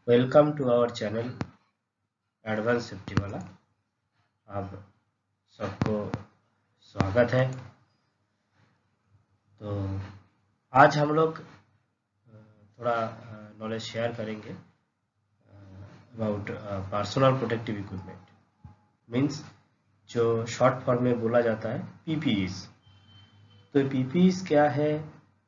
Welcome to our channel advance safety वाला। आप सबको स्वागत है। तो आज हम लोग थोड़ा नॉलेज शेयर करेंगे about personal protective equipment, means जो शॉर्ट फॉर्म में बोला जाता है पीपीईज। तो पीपीईज क्या है,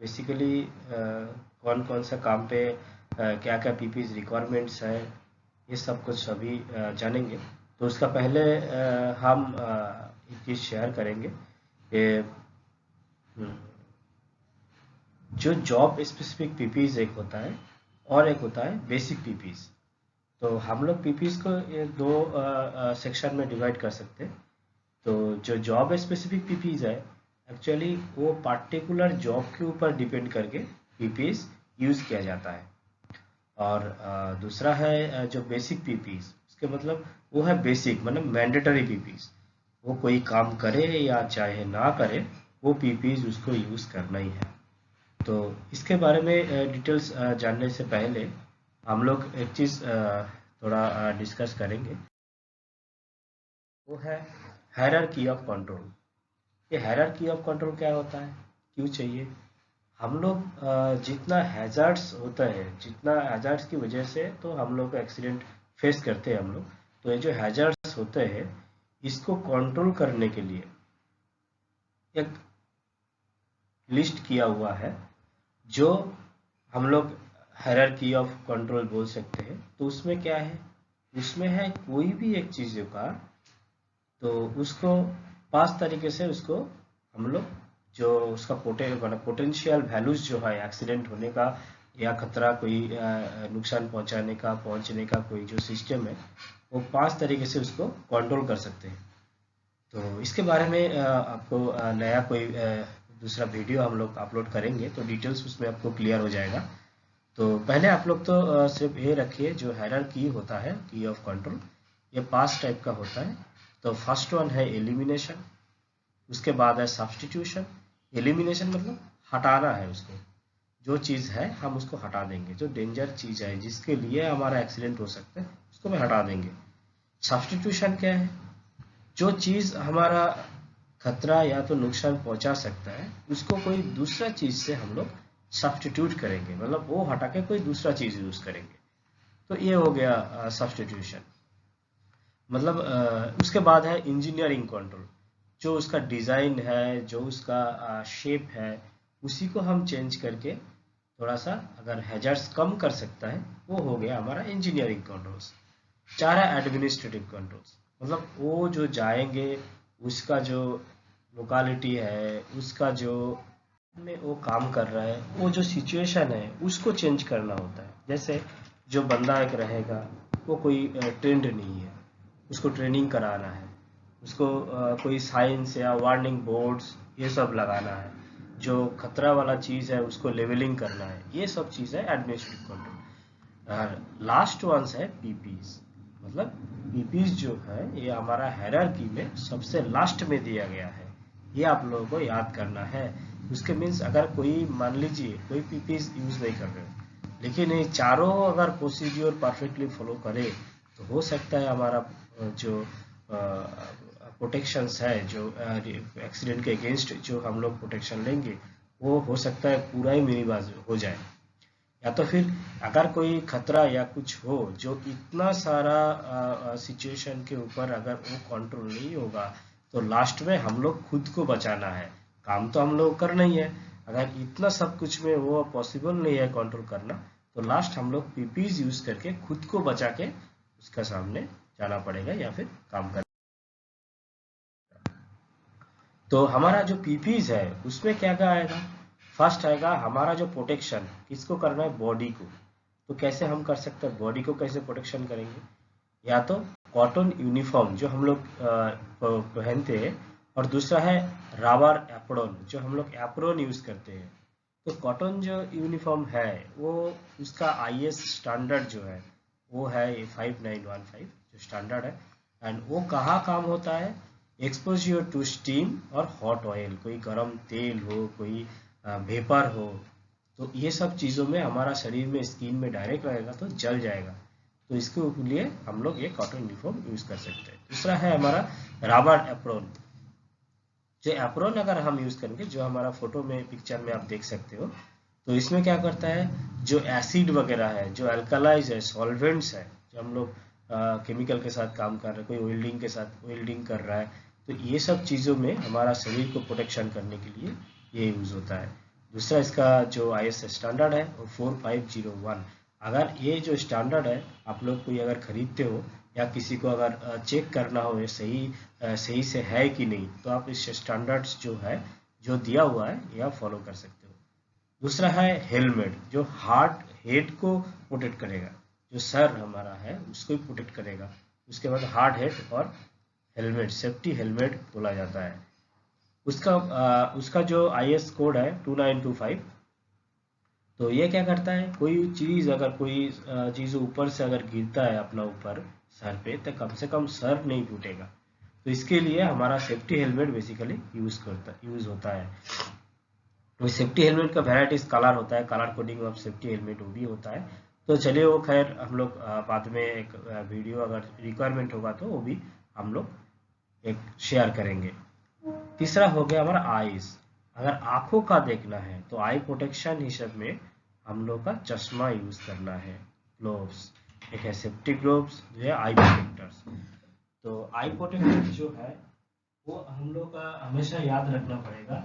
बेसिकली कौन कौन सा काम पे क्या क्या पीपीईज रिक्वायरमेंट्स है, ये सब कुछ सभी जानेंगे। तो उसका पहले हम एक चीज़ शेयर करेंगे कि जो जॉब स्पेसिफिक पीपीज एक होता है और एक होता है बेसिक पीपीज। तो हम लोग पीपीज को ये दो सेक्शन में डिवाइड कर सकते हैं। तो जो जॉब स्पेसिफिक पीपीज है, एक्चुअली वो पार्टिकुलर जॉब के ऊपर डिपेंड करके पीपीज यूज़ किया जाता है। और दूसरा है जो बेसिक पीपीज, उसके मतलब वो है बेसिक मतलब मैंडेटरी पीपीज। वो कोई काम करे या चाहे ना करे, वो पीपीज उसको यूज़ करना ही है। तो इसके बारे में डिटेल्स जानने से पहले हम लोग एक चीज़ थोड़ा डिस्कस करेंगे। वो है हायरार्की ऑफ कंट्रोल। ये हायरार्की ऑफ कंट्रोल क्या होता है, क्यों चाहिए? हम लोग जितना हैजार्ड्स होता है, जितना हैजार्ड्स की वजह से तो हम लोग एक्सीडेंट फेस करते हैं हम लोग। तो ये जो हैजार्ड्स होते हैं, इसको कंट्रोल करने के लिए एक लिस्ट किया हुआ है, जो हम लोग हायरार्की ऑफ कंट्रोल बोल सकते हैं। तो उसमें क्या है, उसमें है कोई भी एक चीज़ का, तो उसको 5 तरीके से उसको हम लोग जो उसका पोटेंशियल वैल्यूज जो है एक्सीडेंट होने का या खतरा कोई नुकसान पहुंचने का कोई जो सिस्टम है, वो 5 तरीके से उसको कंट्रोल कर सकते हैं। तो इसके बारे में आपको नया कोई दूसरा वीडियो हम लोग अपलोड करेंगे, तो डिटेल्स उसमें आपको क्लियर हो जाएगा। तो पहले आप लोग तो सिर्फ ये रखिए, जो हायरार्की होता है की ऑफ कंट्रोल, ये 5 टाइप का होता है। तो फर्स्ट वन है एलिमिनेशन, उसके बाद है सब्स्टिट्यूशन। एलिमिनेशन मतलब हटाना है उसको, जो चीज़ है हम उसको हटा देंगे, जो डेंजर चीज़ है जिसके लिए हमारा एक्सीडेंट हो सकता है उसको मैं हटा देंगे। सब्स्टिट्यूशन क्या है, जो चीज़ हमारा खतरा या तो नुकसान पहुंचा सकता है उसको कोई दूसरा चीज़ से हम लोग सब्स्टिट्यूट करेंगे, मतलब वो हटा के कोई दूसरा चीज़ यूज़ करेंगे। तो ये हो गया सब्स्टिट्यूशन। मतलब उसके बाद है इंजीनियरिंग कंट्रोल। जो उसका डिज़ाइन है, जो उसका शेप है, उसी को हम चेंज करके थोड़ा सा अगर हैजर्ड्स कम कर सकता है, वो हो गया हमारा इंजीनियरिंग कंट्रोल्स। 4 है एडमिनिस्ट्रेटिव कंट्रोल्स, मतलब वो जो जाएंगे, उसका जो लोकालिटी है, उसका जो में वो काम कर रहा है, वो जो सिचुएशन है उसको चेंज करना होता है। जैसे जो बंदा एक रहेगा, वो कोई ट्रेंड नहीं है, उसको ट्रेनिंग कराना है, उसको कोई साइंस या वार्निंग बोर्ड्स ये सब लगाना है, जो खतरा वाला चीज़ है उसको लेवलिंग करना है, ये सब चीज़ है एडमिनिस्ट्रेटिव कंट्रोल। लास्ट वंस है पीपीज, मतलब पीपीज जो है ये हमारा हायरार्की में सबसे लास्ट में दिया गया है, ये आप लोगों को याद करना है। उसके मीन्स अगर कोई मान लीजिए कोई पीपीज यूज नहीं कर रहे हो, लेकिन ये चारों अगर प्रोसीड्योर परफेक्टली फॉलो करे, तो हो सकता है हमारा जो प्रोटेक्शंस है, जो एक्सीडेंट के अगेंस्ट जो हम लोग प्रोटेक्शन लेंगे, वो हो सकता है पूरा ही मिनिमाइज हो जाए। या तो फिर अगर कोई खतरा या कुछ हो जो इतना सारा सिचुएशन के ऊपर अगर वो कंट्रोल नहीं होगा, तो लास्ट में हम लोग खुद को बचाना है। काम तो हम लोग करना ही है, अगर इतना सब कुछ में वो पॉसिबल नहीं है कंट्रोल करना, तो लास्ट हम लोग पीपीज यूज करके खुद को बचा के उसका सामने जाना पड़ेगा या फिर काम करना। तो हमारा जो पीपीज है उसमें क्या क्या आएगा? फर्स्ट आएगा हमारा जो प्रोटेक्शन, किसको करना है? बॉडी को। तो कैसे हम कर सकते हैं, बॉडी को कैसे प्रोटेक्शन करेंगे? या तो कॉटन यूनिफॉर्म जो हम लोग पहनते हैं, और दूसरा है राबर एप्रोन, जो हम लोग एप्रोन यूज करते हैं। तो कॉटन जो यूनिफॉर्म है, वो उसका आईएस स्टैंडर्ड जो है वो है 5915 जो स्टैंडर्ड है। एंड वो कहाँ काम होता है? एक्सपोजर टू स्टीम और हॉट ऑयल, कोई गर्म तेल हो, कोई वेपर हो, तो ये सब चीज़ों में हमारा शरीर में स्किन में डायरेक्ट रहेगा तो जल जाएगा। तो इसके लिए हम लोग ये कॉटन यूनिफॉर्म यूज़ कर सकते हैं। दूसरा है हमारा रबर एप्रोन। जो एप्रोन अगर हम यूज़ करेंगे, जो हमारा फोटो में पिक्चर में आप देख सकते हो, तो इसमें क्या करता है, जो एसिड वगैरह है, जो अल्कलाइज है, सॉल्वेंट्स है, जो हम लोग केमिकल के साथ काम कर रहे हैं, कोई वेल्डिंग के साथ वेल्डिंग कर रहा है, तो ये सब चीज़ों में हमारा शरीर को प्रोटेक्शन करने के लिए ये यूज़ होता है। दूसरा इसका जो IS स्टैंडर्ड है वो 4501। अगर ये जो स्टैंडर्ड है आप लोग कोई अगर खरीदते हो या किसी को अगर चेक करना हो ये सही से है कि नहीं, तो आप इस स्टैंडर्ड्स जो है जो दिया हुआ है यह फॉलो कर सकते हो। दूसरा है हेलमेट, जो हार्ट हेड को प्रोटेक्ट करेगा, जो सर हमारा है उसको ही प्रोटेक्ट करेगा। उसके बाद हार्ट हेड और हेलमेट, सेफ्टी हेलमेट बोला जाता है। उसका जो IS कोड है 2925। तो ये क्या करता है, कोई चीज़ अगर कोई चीज़ ऊपर से अगर गिरता है अपना ऊपर सर पे, तो कम से कम सर नहीं टूटेगा। तो इसके लिए हमारा सेफ्टी हेलमेट बेसिकली यूज़ होता है। तो सेफ्टी हेलमेट का वेराइटीज कलर होता है, colour coding of safety helmet वो भी होता है। तो चलिए वो खैर हम लोग बाद में एक वीडियो अगर रिक्वायरमेंट होगा तो वो भी हम लोग एक शेयर करेंगे। तीसरा हो गया हमारा आईज। अगर आंखों का देखना है तो आई प्रोटेक्शन हिसाब में हम लोग का चश्मा यूज करना है, ग्लोव्स, एक है सेफ्टी ग्लोव्स, जो है आई प्रोटेक्टर्स। तो आई प्रोटेक्टर जो है वो हम लोग का हमेशा याद रखना पड़ेगा।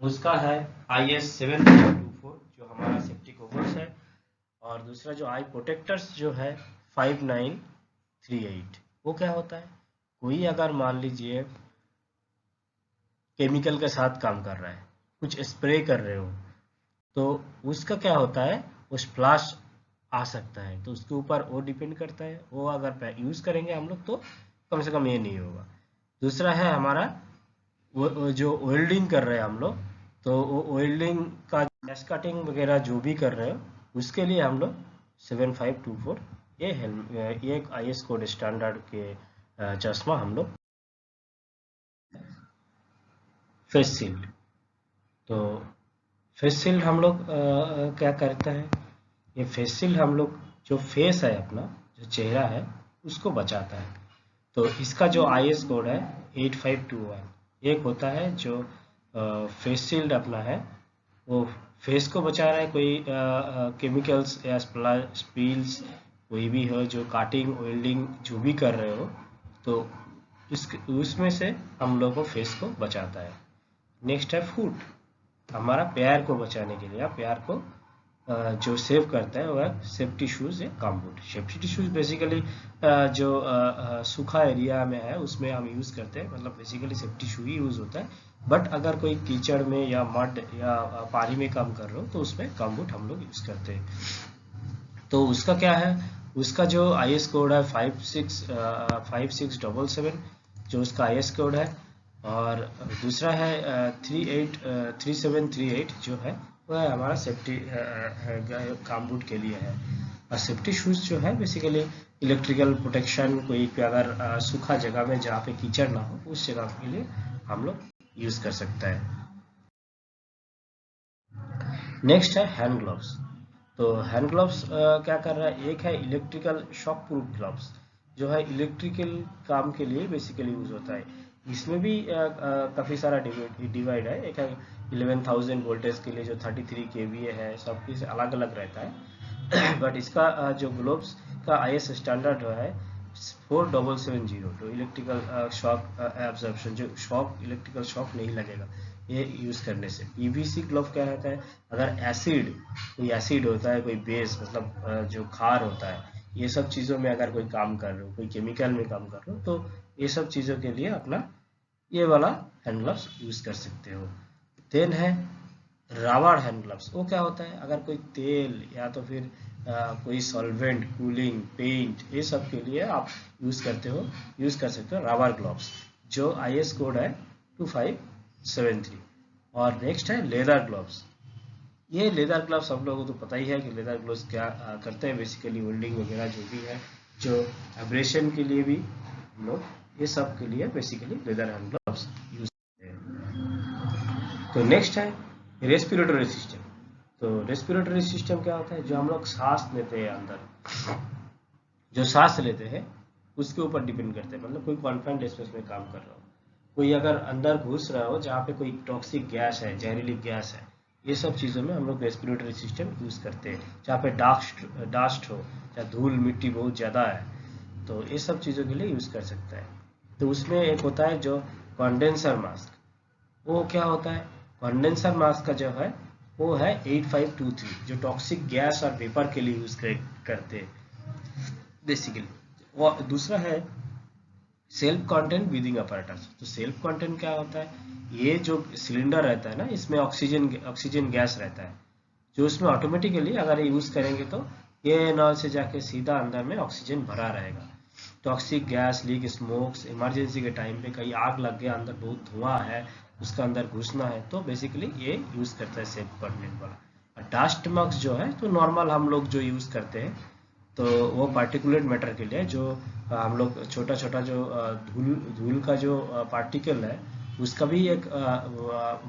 उसका है IS 7324 जो हमारा सेफ्टी गोगल्स है, और दूसरा जो आई प्रोटेक्टर्स जो है 5938। वो क्या होता है, कोई अगर मान लीजिए केमिकल के साथ काम कर रहा है, कुछ स्प्रे कर रहे हो, तो उसका क्या होता है, वो स्प्लैश आ सकता है। तो उसके ऊपर वो डिपेंड करता है, वो अगर यूज़ करेंगे हम लोग तो कम से कम ये नहीं होगा। दूसरा है हमारा वो जो वेल्डिंग कर रहे हैं हम लोग, तो वो वेल्डिंग का गैस कटिंग वगैरह जो भी कर रहे हो उसके लिए हम लोग 7524 ये एक IS कोड स्टैंडर्ड के चश्मा हम लोग। फेस शील्ड, तो फेस शील्ड हम लोग क्या करता है, ये फेस शील्ड हम लोग जो फेस है अपना, जो चेहरा है उसको बचाता है। तो इसका जो IS कोड है 8521। एक होता है जो फेस शील्ड अपना है, वो फेस को बचा रहा है, कोई केमिकल्स या स्पील्स कोई भी हो, जो काटिंग वेल्डिंग जो भी कर रहे हो, तो उसमें से हम लोग को फेस को बचाता है। नेक्स्ट है फुट, हमारा पैर को बचाने के लिए, या पैर को जो सेव करता है वह सेफ्टी शूज़ या गमबूट। सेफ्टी शूज़ बेसिकली जो सूखा एरिया में है उसमें हम यूज़ करते हैं, मतलब बेसिकली सेफ्टी शू ही यूज़ होता है। बट अगर कोई कीचड़ में या मड या पानी में काम कर रहे हो तो उसमें गमबूट हम लोग यूज़ करते हैं। तो उसका क्या है, उसका जो IS कोड है 5677, जो उसका IS कोड है। और दूसरा है 3738 जो है वह हमारा सेफ्टी गमबूट के लिए है। और सेफ्टी शूज़ जो है बेसिकली इलेक्ट्रिकल प्रोटेक्शन, कोई अगर सूखा जगह में जहाँ पे कीचड़ ना हो उस जगह के लिए हम लोग यूज़ कर सकता है। नेक्स्ट है हैंड ग्लव्स। तो हैंड ग्लव्स क्या कर रहा है, एक है इलेक्ट्रिकल शॉक प्रूफ ग्लव्स, जो है इलेक्ट्रिकल काम के लिए बेसिकली यूज होता है। इसमें भी काफ़ी सारा डिवाइड है। एक है 11,000 वोल्टेज के लिए जो 33 kVA है, सब कुछ अलग अलग रहता है। बट इसका जो ग्लोव्स का IS स्टैंडर्ड है 4770, तो इलेक्ट्रिकल शॉक एब्जॉर्प्शन, जो शॉक इलेक्ट्रिकल शॉक नहीं लगेगा ये यूज़ करने से। PVC ग्लव क्या रहता है, अगर कोई एसिड होता है, कोई बेस मतलब जो खार होता है, ये सब चीज़ों में अगर कोई काम कर रहे हो, कोई केमिकल में काम कर रहे हो, तो ये सब चीज़ों के लिए अपना ये वाला हैंड ग्लव्स यूज़ कर सकते हो। देन है रबर हैंड ग्लव्स। वो क्या होता है, अगर कोई तेल या तो फिर कोई सॉल्वेंट, कूलिंग, पेंट, ये सब के लिए आप यूज़ कर सकते हो रबर ग्लव्स, जो IS कोड है 2573। और नेक्स्ट है लेदर ग्लव्स। ये लेदर ग्लव्स हम लोगों को तो पता ही है कि लेदर ग्लव्स क्या करते हैं, बेसिकली वेल्डिंग वगैरह जो भी है, जो एब्रेशन के लिए भी हम लोग ये सब के लिए basically leather hand gloves use करते हैं। तो नेक्स्ट है रेस्पिरेटरी सिस्टम। तो रेस्पिरेटरी सिस्टम क्या होता है, जो हम लोग सांस लेते हैं अंदर, जो सांस लेते हैं उसके ऊपर डिपेंड करते हैं। मतलब कोई कॉन्फाइंड स्पेस में काम कर रहा हो, कोई अगर अंदर घुस रहा हो जहाँ पे कोई टॉक्सिक गैस है, जहरीली गैस है, ये सब चीज़ों में हम लोग रेस्पिरेटरी सिस्टम यूज़ करते हैं। जहाँ पे डास्ट हो, या धूल मिट्टी बहुत ज़्यादा है, तो ये सब चीज़ों के लिए यूज़ कर सकता है। तो उसमें एक होता है जो कंडेंसर मास्क, वो क्या होता है, कंडेंसर मास्क का जो है वो है 8523, जो टॉक्सिक गैस और वेपर के लिए यूज़ करते हैं बेसिकली। वो दूसरा है सेल्फ कंटेंट ब्रीदिंग अपैरेटस। तो सेल्फ कंटेंट क्या होता है, ये जो सिलेंडर रहता है ना, इसमें ऑक्सीजन गैस रहता है, जो उसमें ऑटोमेटिकली अगर यूज़ करेंगे तो ये नल से जाके सीधा अंदर में ऑक्सीजन भरा रहेगा। Toxic gas leak, smokes, emergency के टाइम पे कहीं आग लग गया, अंदर बहुत धुआं है, उसका अंदर घुसना है, तो बेसिकली ये यूज़ करता है सेल्फ कंटेंट वाला। और डस्ट मास्क जो है तो नॉर्मल हम लोग जो यूज़ करते हैं, तो वो पार्टिकुलेट मैटर के लिए, जो हम लोग छोटा छोटा जो धूल धूल का जो पार्टिकल है, उसका भी एक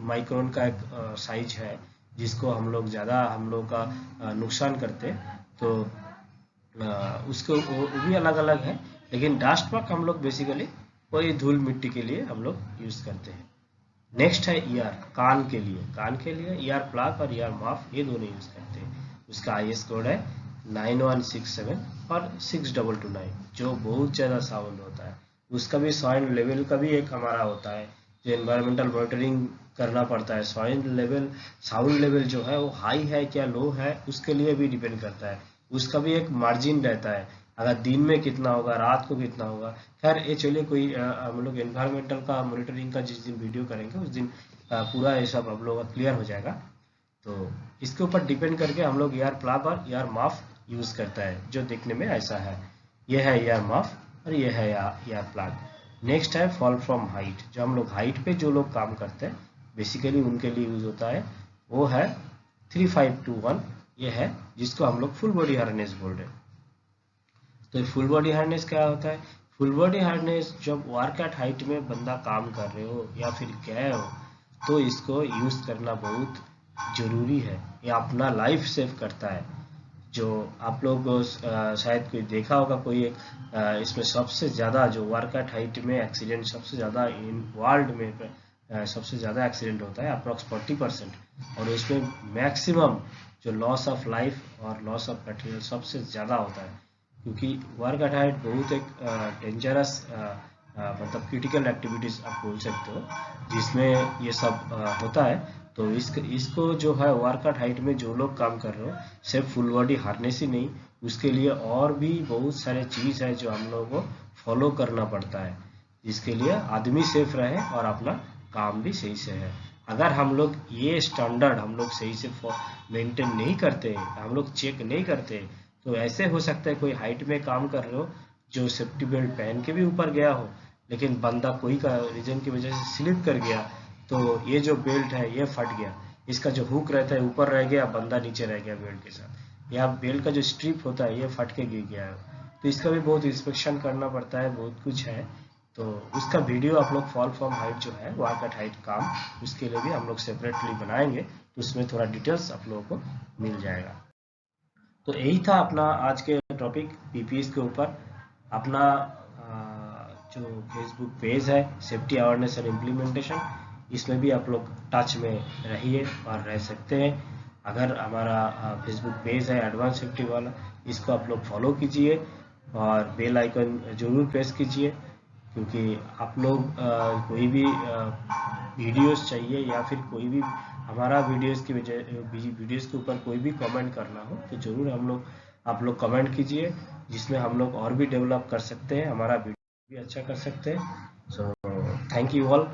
माइक्रोन का एक साइज है, जिसको हम लोग ज़्यादा हम लोग का नुकसान करते हैं, तो उसको वो भी अलग अलग है। लेकिन डस्ट मास्क हम लोग बेसिकली वही धूल मिट्टी के लिए हम लोग यूज़ करते हैं। नेक्स्ट है ईयर, कान के लिए ईयर प्लग और ईयर मफ, ये दोनों यूज़ करते हैं। उसका आईएस कोड है 9167 और 6229, जो बहुत ज़्यादा साउंड होता है। उसका भी साउंड लेवल का भी एक हमारा होता है, जो एनवायरमेंटल मॉनिटरिंग करना पड़ता है। साउंड लेवल जो है वो हाई है क्या लो है, उसके लिए भी डिपेंड करता है। उसका भी एक मार्जिन रहता है, अगर दिन में कितना होगा, रात को कितना होगा। खैर ये चलिए, कोई हम लोग एनवायरमेंटल का मॉनिटरिंग का जिस दिन वीडियो करेंगे उस दिन पूरा ये सब हम लोग का क्लियर हो जाएगा। तो इसके ऊपर डिपेंड करके हम लोग ईयर प्लग और ईयर मफ यूज़ करता है, जो देखने में ऐसा है। ये है ईयर मफ और ये है ईयर प्लग। नेक्स्ट है फॉल फ्रॉम हाइट, जो हम लोग हाइट पे जो लोग काम करते हैं बेसिकली उनके लिए यूज़ होता है, वो है 3521। ये है जिसको हम लोग फुल बॉडी हार्नेस बोल रहे हैं। तो फुल बॉडी हार्नेस क्या होता है, फुल बॉडी हार्नेस जब वर्क एट हाइट में बंदा काम कर रहे हो या फिर गए हो, तो इसको यूज़ करना बहुत ज़रूरी है। ये अपना लाइफ सेव करता है। जो आप लोग शायद कोई देखा होगा, कोई एक इसमें सबसे ज़्यादा जो वर्क एट हाइट में एक्सीडेंट सबसे ज़्यादा इन वर्ल्ड में सबसे ज़्यादा एक्सीडेंट होता है, अप्रॉक्स 40%। और उसमें मैक्सिमम जो लॉस ऑफ लाइफ और लॉस ऑफ मटेरियल सबसे ज़्यादा होता है, क्योंकि वर्क एट हाइट बहुत एक डेंजरस मतलब क्रिटिकल एक्टिविटीज़ आप बोल सकते हो, जिसमें ये सब होता है। तो इसको जो है वर्क एट हाइट में जो लोग काम कर रहे हो, सिर्फ फुल बॉडी हार्नेस ही नहीं, उसके लिए और भी बहुत सारे चीज़ है जो हम लोगों को फॉलो करना पड़ता है, जिसके लिए आदमी सेफ रहे और अपना काम भी सही से है। अगर हम लोग ये स्टैंडर्ड हम लोग सही से मेंटेन नहीं करते, हम लोग चेक नहीं करते, तो ऐसे हो सकता है कोई हाइट में काम कर रहे हो, जो सेफ्टी बेल्ट पहन के भी ऊपर गया हो, लेकिन बंदा कोई का रीजन की वजह से स्लिप कर गया, तो ये जो बेल्ट है ये फट गया, इसका जो हुक रहता है ऊपर रह गया, बंदा नीचे रह गया बेल्ट के साथ, या बेल्ट का जो स्ट्रिप होता है ये फट के गिर गया है। तो इसका भी बहुत इंस्पेक्शन करना पड़ता है, बहुत कुछ है। तो उसका वीडियो आप लोग फॉल फ्रॉम हाइट जो है वर्क एट हाइट काम, उसके लिए भी हम लोग सेपरेटली बनाएंगे, तो उसमें थोड़ा डिटेल्स आप लोगों को मिल जाएगा। तो यही था अपना आज के टॉपिक पीपीएस के ऊपर। अपना जो फेसबुक पेज है सेफ्टी अवेयरनेस एंड इम्प्लीमेंटेशन, इसमें भी आप लोग टच में रहिए और रह सकते हैं। अगर हमारा फेसबुक पेज है एडवांस सेफ्टी वाला, इसको आप लोग फॉलो कीजिए और बेल आइकन ज़रूर प्रेस कीजिए, क्योंकि आप लोग कोई भी वीडियोस चाहिए या फिर कोई भी हमारा वीडियोस के ऊपर कोई भी कमेंट करना हो, तो ज़रूर आप लोग कमेंट कीजिए, जिसमें हम लोग और भी डेवलप कर सकते हैं, हमारा वीडियो भी अच्छा कर सकते हैं। So thank you all.